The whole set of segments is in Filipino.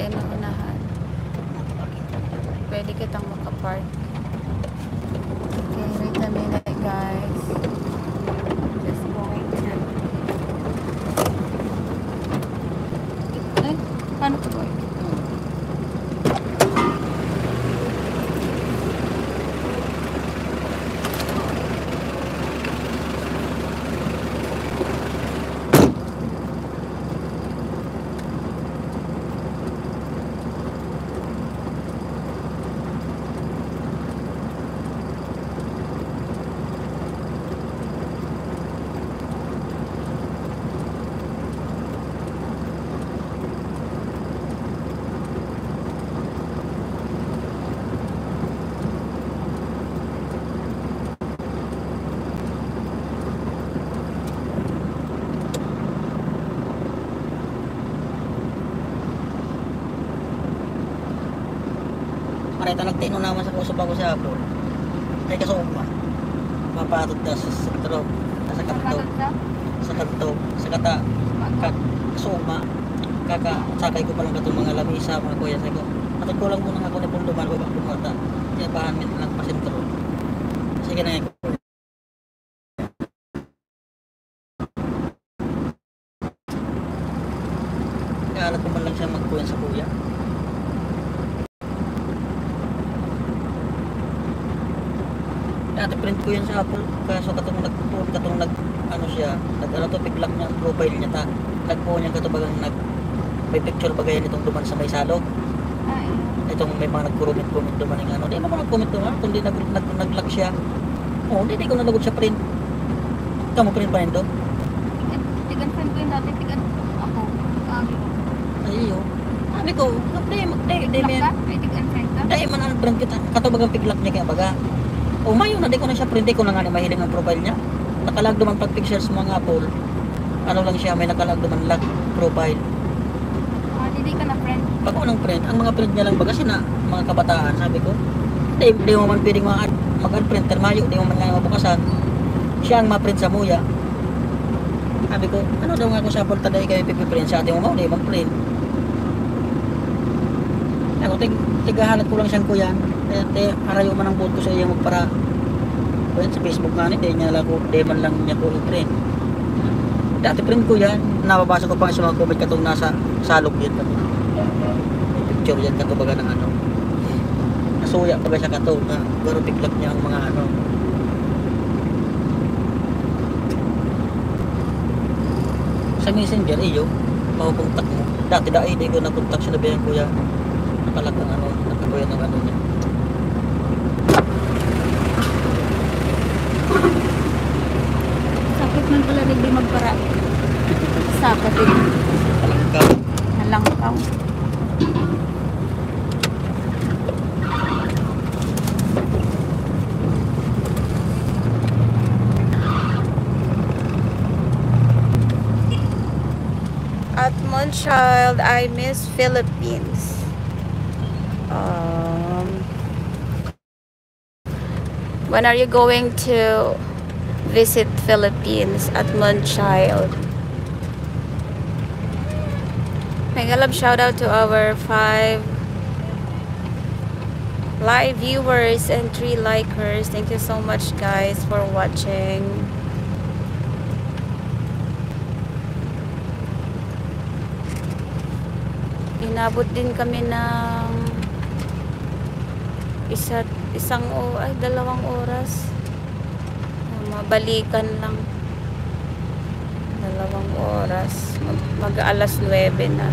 ano, unahan. Pwede kitang makapark. Okay, wait a minute guys. Just going to... Ay, paano to going? Marita nagtino naman sa kusog ako sa Apple. Ay kasuma. Mapatod na sa sentro. Sa kanto. Sa kanto. Sa kata. Kasuma. Sakay ko pa lang katong mga lamisa, mga kuya. Sabi ko, matod ko lang muna ako na punduman. Baba kumata. Kaya pahamit lang pa sentro. Sige na ako. Kaya alat ko man lang siya magkuyan sa kuya. Dati print ko yan sa Apple, kaso katong nag ano siya, nag-ano to, piglak niya, profile niya ta, nagpo niya katubagang may picture bagay nitong duman sa may salog. Itong may mga nag-comment duman ng ano, di ba nag-comment duman, kundi nag-lock siya. Oo, di ko nalagod sa print. Ikaw mo print pa rin doon? Tigan fan ko yun dati, tigan ako. Ayo. Sabi ko, di man ang print kita, katubagang piglak niya kaya baga. O mayo na, di ko na siya print, di ko na nga mahilig ng profile niya. Nakalag duman pag pictures mga Apple. Ano lang siya, may nakalag duman lock profile. Hindi ka na friend? Pag ako ng print, ang mga print niya lang baga sina, mga kabataan, sabi ko. Di mo man pwedeng mag-unprint, termayo, di mo man nga mabukasan. Siya ang ma-print sa muya. Sabi ko, ano daw nga ko sa Apple taday kayo pipiprint sa ating mo, di mo print. Ako, tigahalat ko lang siyang kuyan. Arayo man ang buot ko sa iya magpara. Kuyan sa Facebook nga ni, di man lang niya ko i-print. Dati print ko yan. Nababasa ko pa sa mga comment katong nasa salog yan. Picture yan katubaga ng ano. Nasuya pa ba siya katong na garo piglak niya ang mga ano. Sa messenger, iyo, makukontak mo. Dati di ko nakontak siya, nabihan ko yan. Nakalagang ano, nakakuya ng ano niya. Sakit man pala rin di magpara. Sakit din. Kalangkaw. Nalangkaw. At Moonchild, I miss Philippines. When are you going to visit Philippines at Moonchild? Mega love shout out to our 5 live viewers and 3 likers. Thank you so much guys for watching. Inabot din kami ng dalawang oras. Mabalikan lang. 2 oras. Mag-alas 9 na.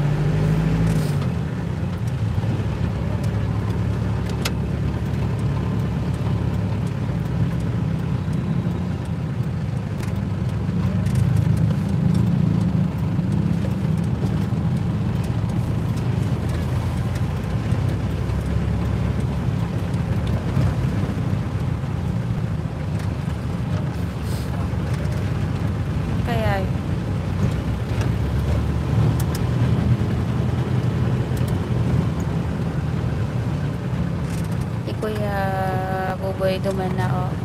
Kuya Buboy duman na oh.